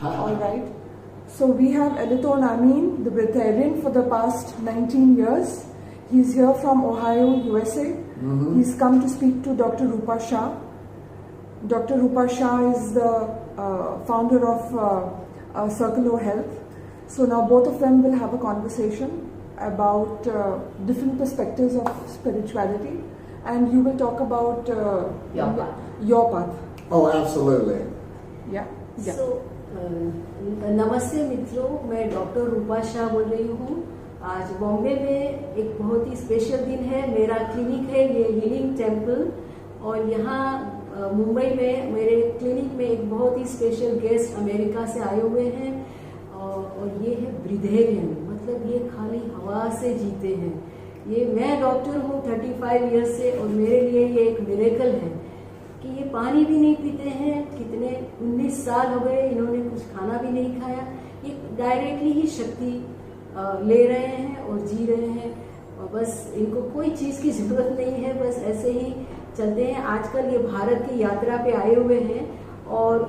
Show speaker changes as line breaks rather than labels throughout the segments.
All right. So we have Elitom El-amin, the Breatharian, for the past 19 years. He's here from Ohio, USA. He's come to speak to Dr. Rupa Shaw. Dr. Rupa Shaw is the founder of Circle O Health. So now both of them will have a conversation about different perspectives of spirituality, and you will talk about your path.
Oh, absolutely.
Yeah.
So, नमस्ते मित्रों, मैं doctor रूपा शाह बोल रही हूँ। आज बॉम्बे में एक बहुत ही स्पेशल दिन है। मेरा क्लिनिक है ये हीलिंग टेम्पल, और यहाँ मुंबई में मेरे क्लिनिक में एक बहुत ही स्पेशल गेस्ट अमेरिका से आए हुए हैं, और ये है ब्रीथेरियन, मतलब ये खाली हवा से जीते हैं। ये मैं डॉक्टर हूँ 35 ईयर्स से, और मेरे लिए ये एक मिरेकल है कि ये पानी भी नहीं पीते हैं। कितने 19 साल हो गए, इन्होंने कुछ खाना भी नहीं खाया। ये डायरेक्टली ही शक्ति ले रहे हैं और जी रहे हैं, और बस इनको कोई चीज़ की ज़रूरत नहीं है, बस ऐसे ही चलते हैं। आजकल ये भारत की यात्रा पे आए हुए हैं, और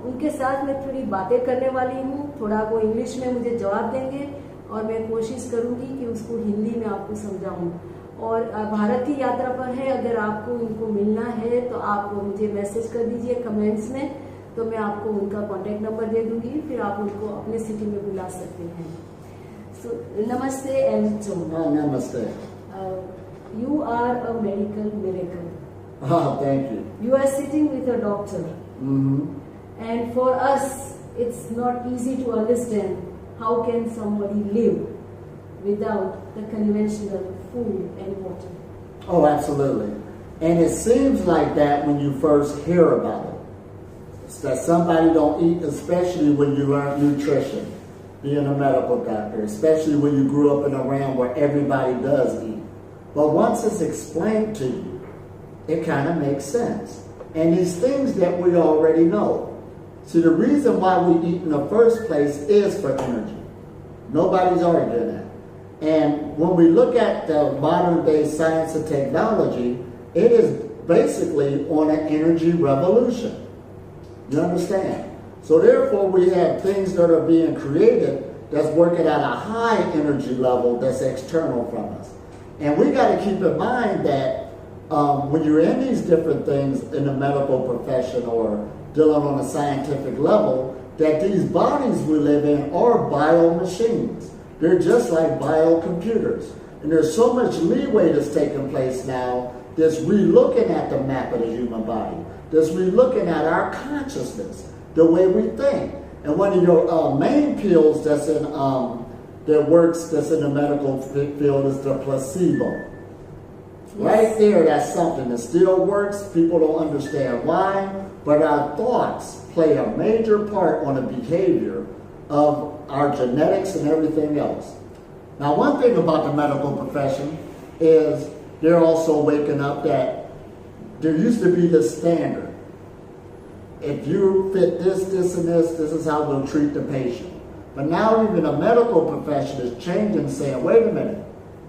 उनके साथ मैं थोड़ी बातें करने वाली हूँ। थोड़ा वो इंग्लिश में मुझे जवाब देंगे, और मैं कोशिश करूँगी कि उसको हिंदी में आपको समझाऊँ। और भारत की यात्रा पर है, अगर आपको इनको मिलना है तो आप मुझे मैसेज कर दीजिए कमेंट्स में, तो मैं आपको उनका कॉन्टेक्ट नंबर दे दूंगी, फिर आप उनको अपने सिटी में बुला सकते हैं। सो नमस्ते एलिटोम।
Namaste.
You are a medical miracle.
Oh, thank you.
You are sitting with a doctor. And for us, it's not easy to understand how can somebody live without the conventional food and water.
Oh, absolutely. And it seems like that when you first hear about it. It's that somebody don't eat, especially when you learn nutrition, being a medical doctor, especially when you grew up in a realm where everybody does eat. But once it's explained to you, it kind of makes sense. And these things that we already know. See, the reason why we eat in the first place is for energy. Nobody's arguing that. And when we look at the modern day science and technology, it is basically on an energy revolution. You understand? So therefore we have things that are being created that's working at a high energy level that's external from us. And we got to keep in mind that when you're in these different things in the medical profession or dealing on a scientific level, that these bodies we live in are bio-machines. They're just like biocomputers. And there's so much leeway that's taking place now that's re-looking at the map of the human body, that's re-looking at our consciousness, the way we think. And one of your main pills that's in that's in the medical field is the placebo. Yes. Right there, that's something that still works. People don't understand why, but our thoughts play a major part on the behavior of our genetics and everything else. Now, one thing about the medical profession is they're also waking up that there used to be this standard. If you fit this, this, and this is how we'll treat the patient. But now even the medical profession is changing, saying, wait a minute,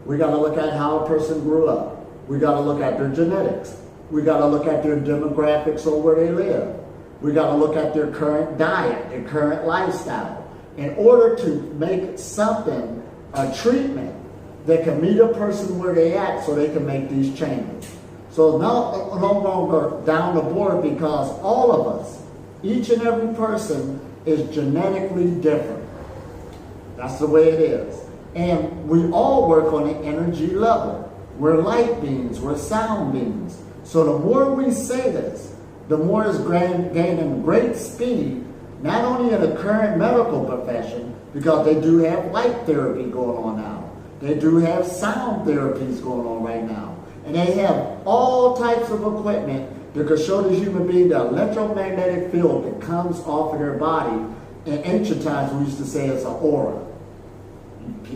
we got to look at how a person grew up. We got to look at their genetics. We got to look at their demographics or where they live. We got to look at their current diet, their current lifestyle, in order to make something, a treatment, that can meet a person where they at so they can make these changes. So no longer down the board, because all of us, each and every person is genetically different. That's the way it is. And we all work on an energy level. We're light beings, we're sound beings. So the more we say this, the more it's gaining great speed, not only in the current medical profession, because they do have light therapy going on now. They do have sound therapies going on right now. And they have all types of equipment that can show the human being the electromagnetic field that comes off of their body. In ancient times, we used to say it's an aura.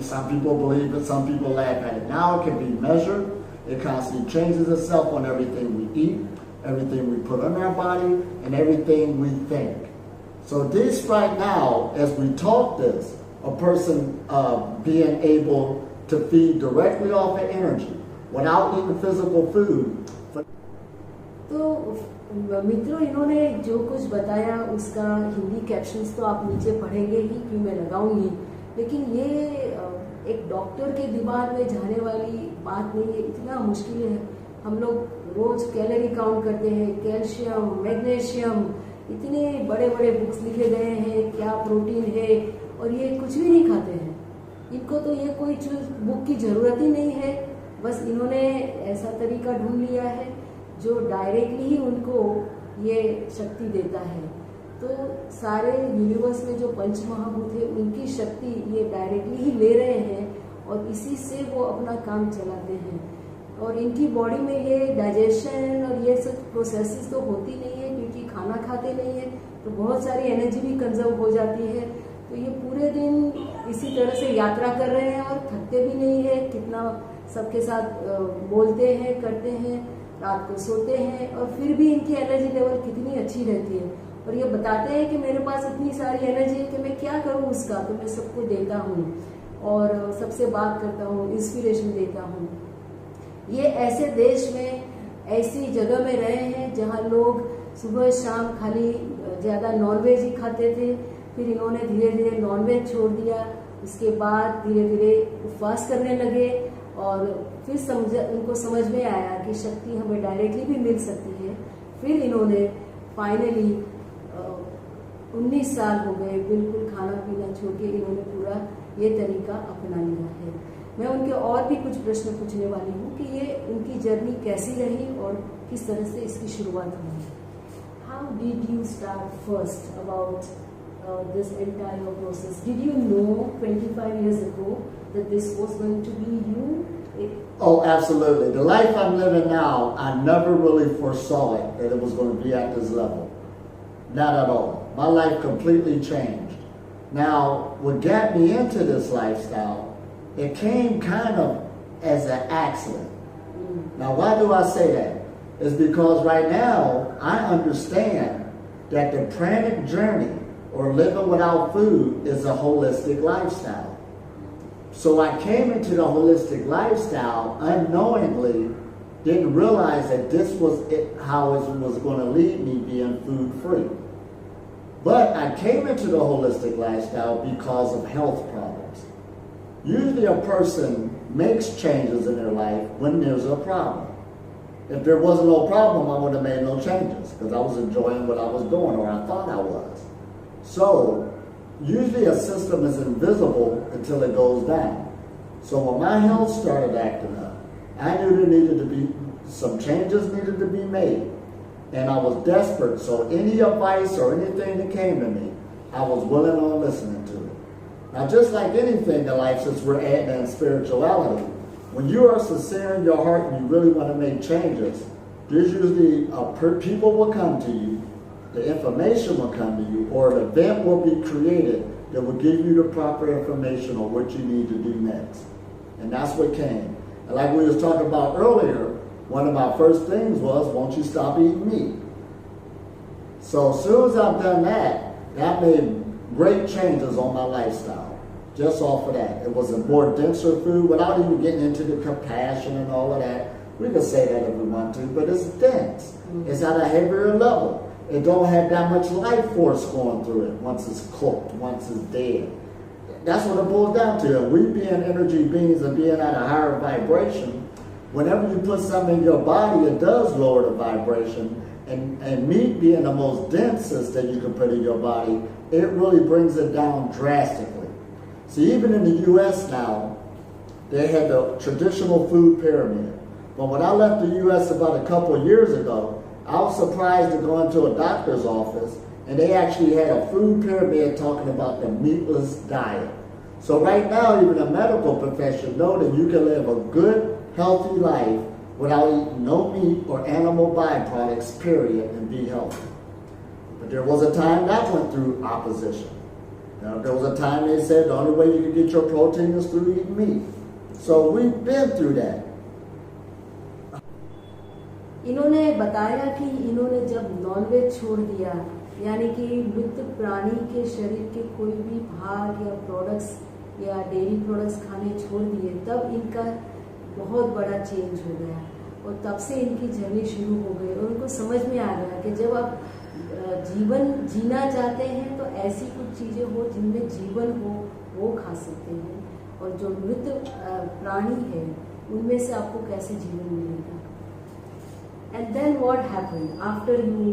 Some people believe it, some people laugh at it. Now it can be measured. It constantly changes itself on everything we eat, everything we put on our body, and everything we think. So this right now, as we talk this, a person being able to feed directly off of energy without eating physical food.
तो मित्रों, इन्होंने जो कुछ बताया उसका Hindi captions तो आप नीचे पढ़ेंगे ही, कि मैं लगाऊंगी, लेकिन ये एक डॉक्टर के दिमाग में जाने वाली बात नहीं है, इतना मुश्किल है। हम लोग रोज कैलोरी काउंट करते हैं, कैल्शियम, मैग्नीशियम, इतने बड़े बड़े बुक्स लिखे गए हैं क्या प्रोटीन है, और ये कुछ भी नहीं खाते हैं। इनको तो ये कोई बुक की जरूरत ही नहीं है, बस इन्होंने ऐसा तरीका ढूंढ लिया है जो डायरेक्टली ही उनको ये शक्ति देता है। तो सारे यूनिवर्स में जो पंच महाभूत है उनकी शक्ति ये डायरेक्टली ही ले रहे हैं और इसी से वो अपना काम चलाते हैं। और इनकी बॉडी में ये डाइजेशन और ये सब प्रोसेसेस तो होती नहीं है, क्योंकि खाना खाते नहीं है, तो बहुत सारी एनर्जी भी कंजर्व हो जाती है। तो ये पूरे दिन इसी तरह से यात्रा कर रहे हैं और थकते भी नहीं है, कितना सबके साथ बोलते हैं, करते हैं, रात को सोते हैं, और फिर भी इनकी एनर्जी लेवल कितनी अच्छी रहती है। और ये बताते हैं कि मेरे पास इतनी सारी एनर्जी है कि मैं क्या करूं उसका, तो मैं सबको देता हूँ और सबसे बात करता हूँ, इंस्पिरेशन देता हूँ। ये ऐसे देश में, ऐसी जगह में रहे हैं जहाँ लोग सुबह शाम खाली ज़्यादा नॉनवेज ही खाते थे, फिर इन्होंने धीरे धीरे नॉनवेज छोड़ दिया, उसके बाद धीरे धीरे उपवास करने लगे, और फिर उनको समझ में आया कि शक्ति हमें डायरेक्टली भी मिल सकती है। फिर इन्होंने फाइनली 19 साल हो गए बिल्कुल खाना पीना छोड़ के, इन्होंने पूरा ये तरीका अपना लिया है। मैं उनके और भी कुछ प्रश्न पूछने वाली हूँ कि ये उनकी जर्नी कैसी रही और किस तरह से इसकी शुरुआत हुई। How did you start first about this entire process? Did you know 25 years ago that this was going to be you?
Oh, absolutely. The life I'm living now, I never really foresaw it, that it was going to be at this level. Not at all. My life completely changed. Now, what got me into this lifestyle, it came kind of as an accident. Now, why do I say that? It's because right now, I understand that the pranic journey, or living without food, is a holistic lifestyle. So I came into the holistic lifestyle unknowingly, didn't realize that this was how it was going to lead me being food free. But I came into the holistic lifestyle because of health problems. Usually a person makes changes in their life when there's a problem. If there wasn't no problem, I would have made no changes because I was enjoying what I was doing, or I thought I was. So, usually a system is invisible until it goes down. So when my health started acting up, I knew there needed to be, some changes needed to be made. And I was desperate, so any advice or anything that came to me, I was willing on listening to it. Now just like anything in life, since we're adding in spirituality, when you are sincere in your heart and you really want to make changes, there's usually people will come to you, the information will come to you, or an event will be created that will give you the proper information on what you need to do next. And that's what came. And like we was talking about earlier, one of my first things was, won't you stop eating meat? So as soon as I've done that, that made great changes on my lifestyle. Just off of that. It was a more denser food without even getting into the compassion and all of that. We can say that if we want to, but it's dense. It's at a heavier level. It don't have that much life force going through it once it's cooked, once it's dead. That's what it boils down to. And we being energy beings and being at a higher vibration, whenever you put something in your body, it does lower the vibration. And meat being the most densest that you can put in your body, it really brings it down drastically. See, even in the U.S. now, they had the traditional food pyramid. But when I left the U.S. about a couple of years ago, I was surprised to go into a doctor's office and they actually had a food pyramid talking about the meatless diet. So right now, even the medical profession know that you can live a good, healthy life without eating no meat or animal byproducts, period, and be healthy. But there was a time that went through opposition. Now, there was a time they said the only way you can get your protein is through eating meat. So we've been through that.
इन्होंने बताया कि इन्होंने जब nonveg छोड़ दिया, यानी कि मृत प्राणी के शरीर के कोई भी भाग या प्रोडक्ट्स या डेयरी प्रोडक्ट्स खाने छोड़ दिए, तब इनका बहुत बड़ा चेंज हो गया। और तब से इनकी जर्नी शुरू हो गई और उनको समझ में आ गया कि जब आप जीवन जीना चाहते हैं तो ऐसी कुछ चीज़ें हो जिनमें जीवन हो वो खा सकते हैं, और जो मृत प्राणी है उनमें से आपको कैसे जीवन मिलेगा. And then what happened after you,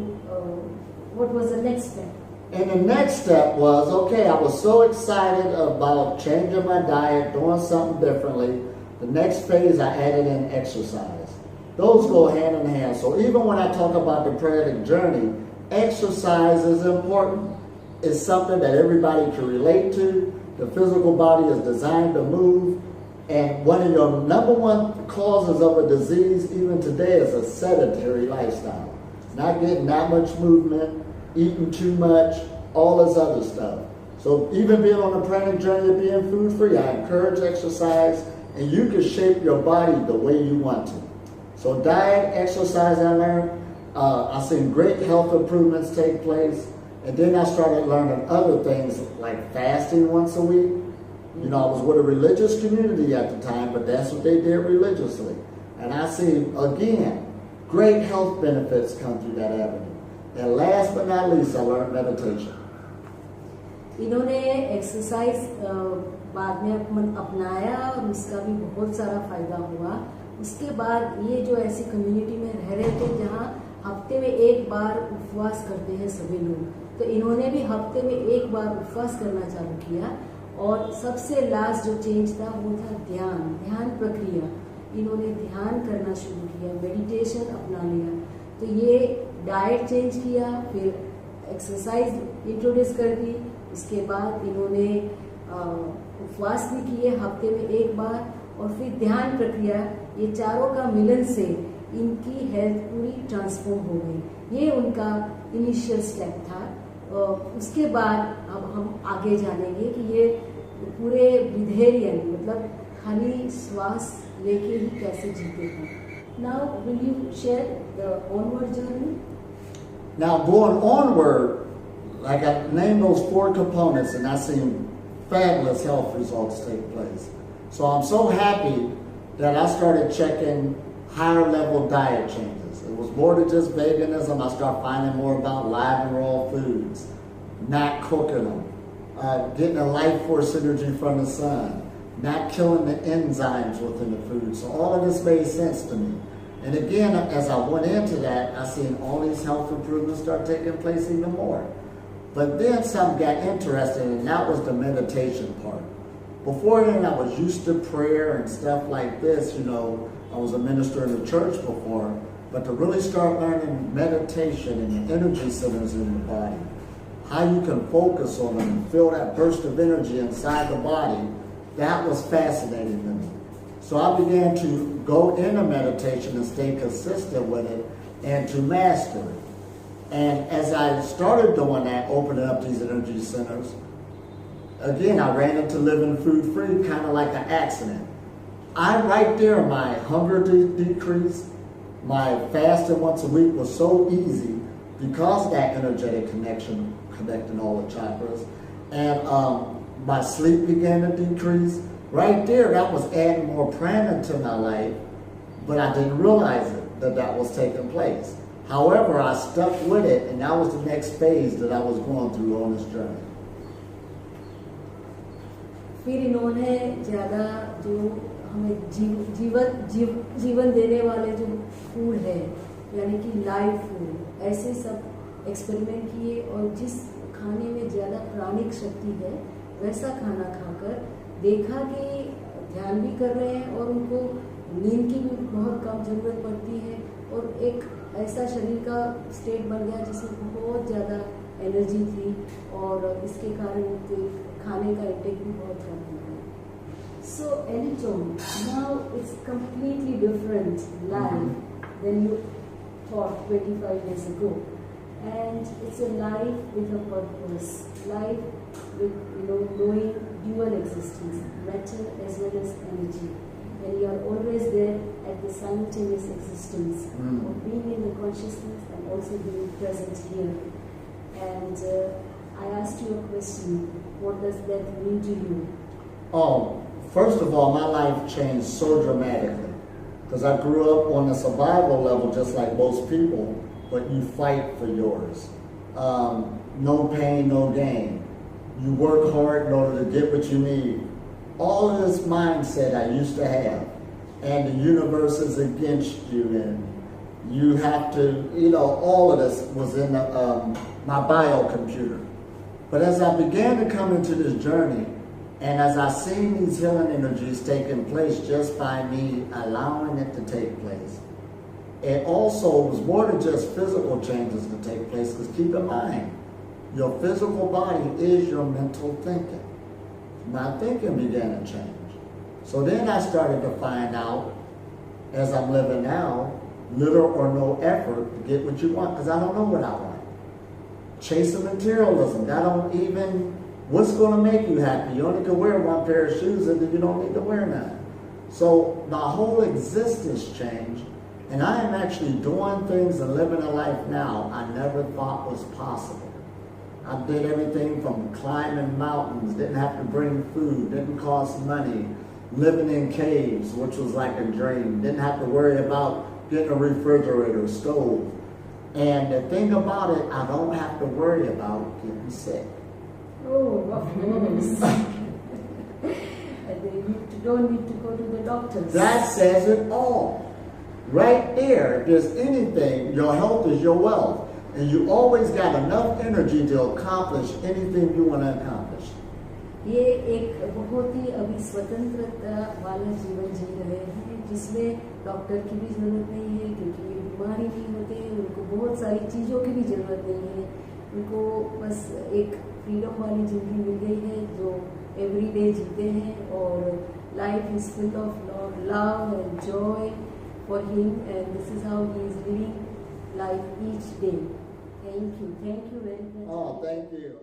what was the next step?
And the next step was, okay, I was so excited about changing my diet, doing something differently. The next phase, I added in exercise. Those go hand in hand. So even when I talk about the prayer journey, exercise is important. It's something that everybody can relate to. The physical body is designed to move. And one of your number one causes of a disease, even today, is a sedentary lifestyle. Not getting that much movement, eating too much, all this other stuff. So even being on a pranic journey of being food free, I encourage exercise, and you can shape your body the way you want to. So diet, exercise, I learned. I've seen great health improvements take place. And then I started learning other things like fasting once a week. You know, I was with a religious community at the time, but that's what they did religiously. And I see, again, great health benefits come through that avenue. And last but not least, I learned meditation.
इन्होंने exercise बाद में अपनाया और उसका भी बहुत सारा फायदा हुआ. उसके बाद ये जो ऐसी कम्युनिटी में रह रहे थे जहाँ हफ्ते में एक बार उपवास करते हैं सभी लोग, तो इन्होंने भी हफ्ते में एक बार उपवास करना चालू किया. और सबसे लास्ट जो चेंज था वो था ध्यान प्रक्रिया. इन्होंने ध्यान करना शुरू किया, मेडिटेशन अपना लिया. तो ये डाइट चेंज किया, फिर एक्सरसाइज इंट्रोड्यूस कर दी. उसके बाद इन्होंने उपवास भी किए हफ्ते में एक बार, और फिर ध्यान प्रक्रिया. ये चारों का मिलन से इनकी हेल्थ पूरी ट्रांसफॉर्म हो गई. ये उनका इनिशियल स्टेप था. उसके बाद अब हम आगे जानेंगे कि ये पूरे ब्रीथेरियन मतलब खाली श्वास लेके ही कैसे जीते हैं. Now will you share the onward journey?
Now going onward, like I named those 4 components, and I've seen fabulous health results take place. So I'm so happy that I started checking higher level diet changes. It was more than just veganism. I started finding more about live and raw foods, not cooking them, getting a life force energy from the sun, not killing the enzymes within the food. So all of this made sense to me. And again, as I went into that, I seen all these health improvements start taking place even more. But then something got interesting, and that was the meditation part. Before then, I was used to prayer and stuff like this. You know, I was a minister in the church before. But to really start learning meditation and the energy centers in the body, how you can focus on them and feel that burst of energy inside the body, that was fascinating to me. So I began to go into meditation and stay consistent with it and to master it. And as I started doing that, opening up these energy centers, again, I ran into living food free, kind of like an accident. Right there, my hunger decreased. My fasting once a week was so easy because of that energetic connection, connecting all the chakras. And my sleep began to decrease. Right there, that was adding more prana to my life, but I didn't realize it, that was taking place. However, I stuck with it, and that was the next phase that I was going through on this journey.
फिर इन्होंने ज़्यादा जो हमें जीवन देने वाले जो food है, यानी कि लाइव फूड, ऐसे सब एक्सपेरिमेंट किए, और जिस खाने में ज़्यादा प्राणिक शक्ति है वैसा खाना खाकर देखा कि ध्यान भी कर रहे हैं और उनको नींद की भी बहुत कम ज़रूरत पड़ती है, और एक ऐसा शरीर का स्टेट बन गया जिसमें बहुत ज़्यादा एनर्जी थी, और इसके कारण खाने का इंटेक भी बहुत कम हो गया. So Elitom, now it's completely different life than you thought 25 years ago, and it's a life with a purpose, life with knowing dual existence, matter as well as energy, and you are always there at the simultaneous existence of being in the consciousness and also being present here. And I asked you a question, what does that mean to you?
Oh, first of all, my life changed so dramatically. Because I grew up on a survival level just like most people, but you fight for yours. No pain, no gain. You work hard in order to get what you need. All of this mindset I used to have, and the universe is against you, and you have to, all of this was in my biocomputer. But as I began to come into this journey, and as I seen these healing energies taking place just by me allowing it to take place, it also was more than just physical changes to take place, because keep in mind, your physical body is your mental thinking. My thinking began to change. So then I started to find out, as I'm living now, little or no effort to get what you want, because I don't know what I want. Chasing materialism, that don't even, what's going to make you happy? You only can wear one pair of shoes and then you don't need to wear none. So my whole existence changed, and I am actually doing things and living a life now I never thought was possible. I did everything from climbing mountains, didn't have to bring food, didn't cost money, living in caves, which was like a dream, didn't have to worry about getting a refrigerator, stove. And the thing about it, I don't have to worry about getting sick.
Oh, of course. And you don't need to go to the doctors.
That says it all. Right there, if there's anything, your health is your wealth. And you always got enough energy to accomplish anything you want to accomplish.
ये एक बहुत ही अभी स्वतंत्रता वाला जीवन जी रहे हैं, जिसमें डॉक्टर की भी जरूरत नहीं है, क्योंकि ये बीमारी नहीं होते, उनको बहुत सारी चीज़ों की भी जरूरत नहीं है, उनको बस एक फ्रीडम वाली जिंदगी मिल गई है जो एवरीडे जीते हैं, और life is full of love and Joy for him, and this is how he is living life each day. Thank you very much.
Oh, thank you.